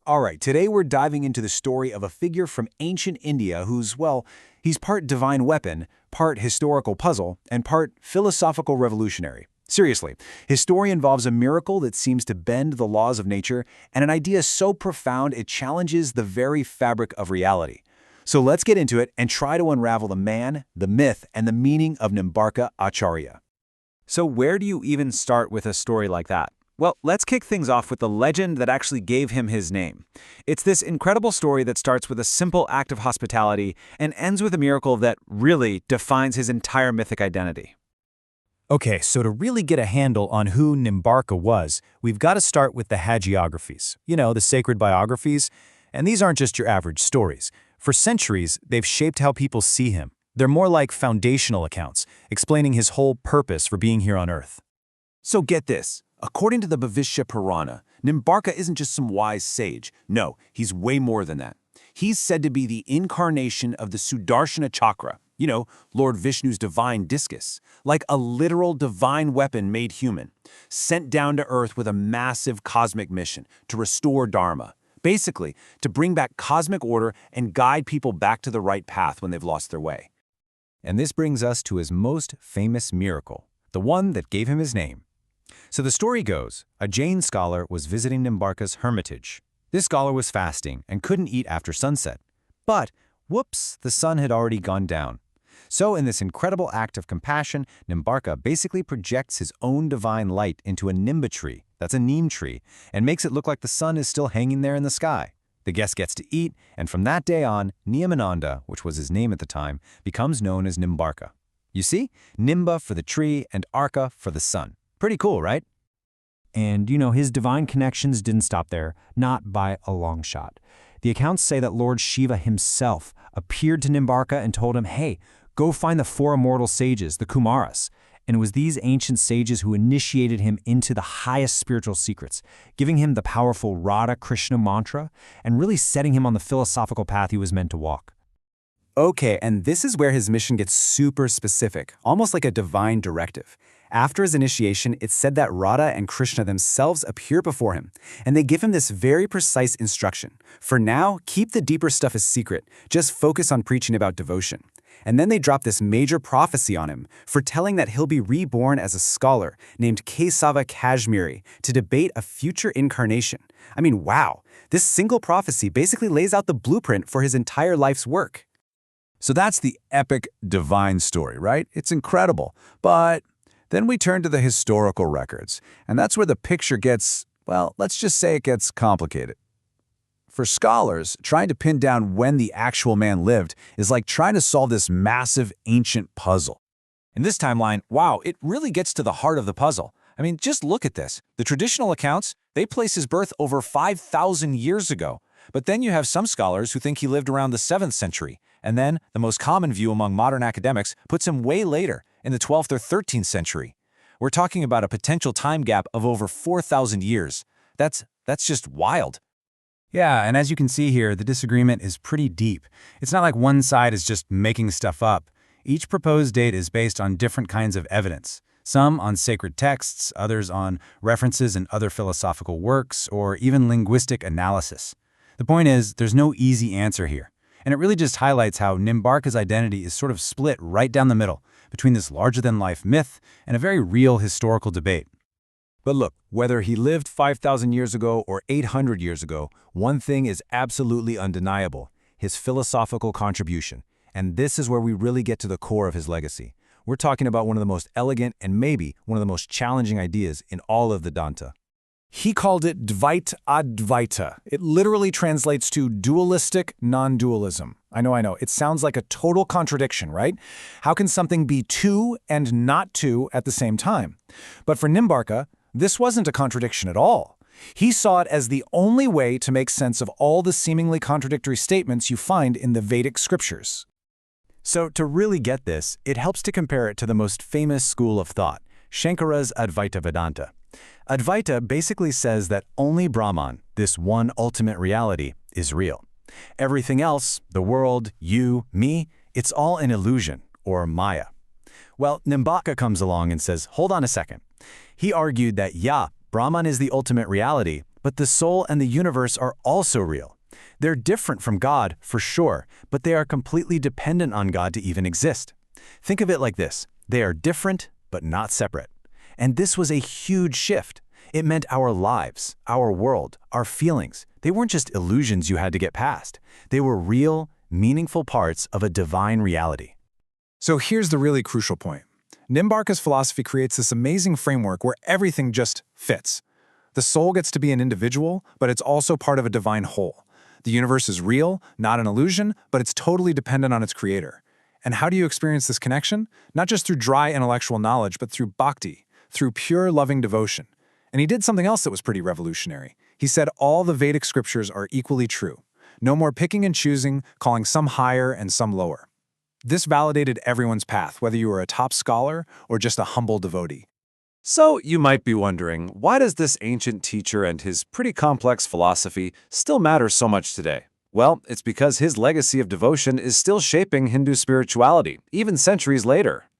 All right, today we're diving into the story of a figure from ancient India who's, well, he's part divine weapon, part historical puzzle, and part philosophical revolutionary. Seriously, his story involves a miracle that seems to bend the laws of nature and an idea so profound it challenges the very fabric of reality. So let's get into it and try to unravel the man, the myth, and the meaning of Nimbārka Ācārya. So where do you even start with a story like that? Well, let's kick things off with the legend that actually gave him his name. It's this incredible story that starts with a simple act of hospitality and ends with a miracle that really defines his entire mythic identity. Okay, so to really get a handle on who Nimbārka was, we've got to start with the hagiographies. You know, the sacred biographies. And these aren't just your average stories. For centuries, they've shaped how people see him. They're more like foundational accounts, explaining his whole purpose for being here on Earth. So get this. According to the Bhavishya Purana, Nimbārka isn't just some wise sage. No, he's way more than that. He's said to be the incarnation of the Sudarshana Chakra, you know, Lord Vishnu's divine discus, like a literal divine weapon made human, sent down to Earth with a massive cosmic mission to restore Dharma, basically to bring back cosmic order and guide people back to the right path when they've lost their way. And this brings us to his most famous miracle, the one that gave him his name. So the story goes, a Jain scholar was visiting Nimbārka's hermitage. This scholar was fasting and couldn't eat after sunset. But, whoops, the sun had already gone down. So in this incredible act of compassion, Nimbārka basically projects his own divine light into a nimba tree, that's a neem tree, and makes it look like the sun is still hanging there in the sky. The guest gets to eat, and from that day on, Niyamananda, which was his name at the time, becomes known as Nimbārka. You see, Nimba for the tree and Arka for the sun. Pretty cool, right? And, his divine connections didn't stop there, not by a long shot. The accounts say that Lord Shiva himself appeared to Nimbārka and told him, hey, go find the four immortal sages, the Kumaras. And it was these ancient sages who initiated him into the highest spiritual secrets, giving him the powerful Rādhā-Kṛṣṇa mantra and really setting him on the philosophical path he was meant to walk. Okay, and this is where his mission gets super specific, almost like a divine directive. After his initiation, it's said that Rādhā and Kṛṣṇa themselves appear before him, and they give him this very precise instruction. For now, keep the deeper stuff a secret, just focus on preaching about devotion. And then they drop this major prophecy on him, foretelling that he'll be reborn as a scholar named Kesava Kashmiri to debate a future incarnation. I mean, wow, this single prophecy basically lays out the blueprint for his entire life's work. So that's the epic divine story, right? It's incredible. But then we turn to the historical records, and that's where the picture gets, well, let's just say it gets complicated. For scholars, trying to pin down when the actual man lived is like trying to solve this massive ancient puzzle. In this timeline, wow, it really gets to the heart of the puzzle. I mean, just look at this. The traditional accounts, they place his birth over 5,000 years ago. But then you have some scholars who think he lived around the 7th century. And then, the most common view among modern academics puts him way later, in the 12th or 13th century. We're talking about a potential time gap of over 4,000 years. That's just wild. Yeah, and as you can see here, the disagreement is pretty deep. It's not like one side is just making stuff up. Each proposed date is based on different kinds of evidence. Some on sacred texts, others on references in other philosophical works, or even linguistic analysis. The point is, there's no easy answer here. And it really just highlights how Nimbārka's identity is sort of split right down the middle between this larger-than-life myth and a very real historical debate. But look, whether he lived 5,000 years ago or 800 years ago, one thing is absolutely undeniable: his philosophical contribution. And this is where we really get to the core of his legacy. We're talking about one of the most elegant and maybe one of the most challenging ideas in all of Vedānta. He called it Dvaitādvaita. It literally translates to Dualistic Non-dualism. I know. It sounds like a total contradiction, right? How can something be two and not two at the same time? But for Nimbārka, this wasn't a contradiction at all. He saw it as the only way to make sense of all the seemingly contradictory statements you find in the Vedic scriptures. So to really get this, it helps to compare it to the most famous school of thought, Shankara's Advaita Vedānta. Advaita basically says that only Brahman, this one ultimate reality, is real. Everything else, the world, you, me, it's all an illusion, or Maya. Well, Nimbārka comes along and says, hold on a second. He argued that, yeah, Brahman is the ultimate reality, But the soul and the universe are also real. They're different from God, for sure, but they are completely dependent on God to even exist. Think of it like this. They are different, but not separate. And this was a huge shift. It meant our lives, our world, our feelings. They weren't just illusions you had to get past. They were real, meaningful parts of a divine reality. So here's the really crucial point. Nimbarka's philosophy creates this amazing framework where everything just fits. The soul gets to be an individual, but it's also part of a divine whole. The universe is real, not an illusion, but it's totally dependent on its creator. And how do you experience this connection? Not just through dry intellectual knowledge, but through bhakti, through pure loving devotion. And he did something else that was pretty revolutionary. He said all the Vedic scriptures are equally true. No more picking and choosing, calling some higher and some lower. This validated everyone's path, whether you were a top scholar or just a humble devotee. So you might be wondering, why does this ancient teacher and his pretty complex philosophy still matter so much today? Well, it's because his legacy of devotion is still shaping Hindu spirituality, even centuries later.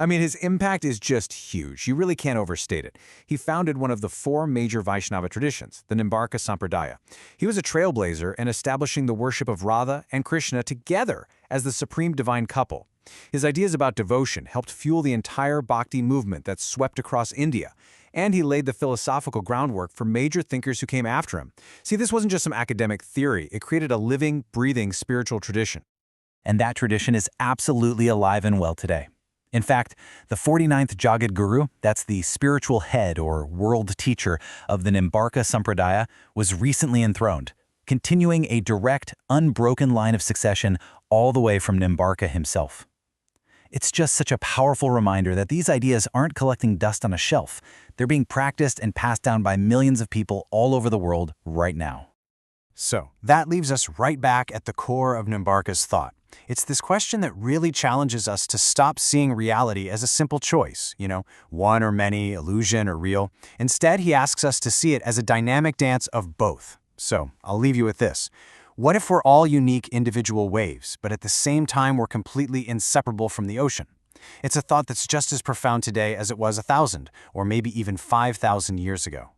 I mean, his impact is just huge. You really can't overstate it. He founded one of the 4 major Vaishnava traditions, the Nimbārka sampradāya. He was a trailblazer in establishing the worship of Radha and Krishna together as the supreme divine couple. His ideas about devotion helped fuel the entire Bhakti movement that swept across India, and he laid the philosophical groundwork for major thinkers who came after him. See, this wasn't just some academic theory. It created a living, breathing spiritual tradition. And that tradition is absolutely alive and well today. In fact, the 49th Jagat Guru, that's the spiritual head or world teacher of the Nimbārka Sampradāya, was recently enthroned, continuing a direct, unbroken line of succession all the way from Nimbarka himself. It's just such a powerful reminder that these ideas aren't collecting dust on a shelf. They're being practiced and passed down by millions of people all over the world right now. So, that leaves us right back at the core of Nimbarka's thought. It's this question that really challenges us to stop seeing reality as a simple choice, one or many, illusion or real. Instead, he asks us to see it as a dynamic dance of both. So, I'll leave you with this. What if we're all unique individual waves, but at the same time we're completely inseparable from the ocean? It's a thought that's just as profound today as it was 1,000 or maybe even 5,000 years ago.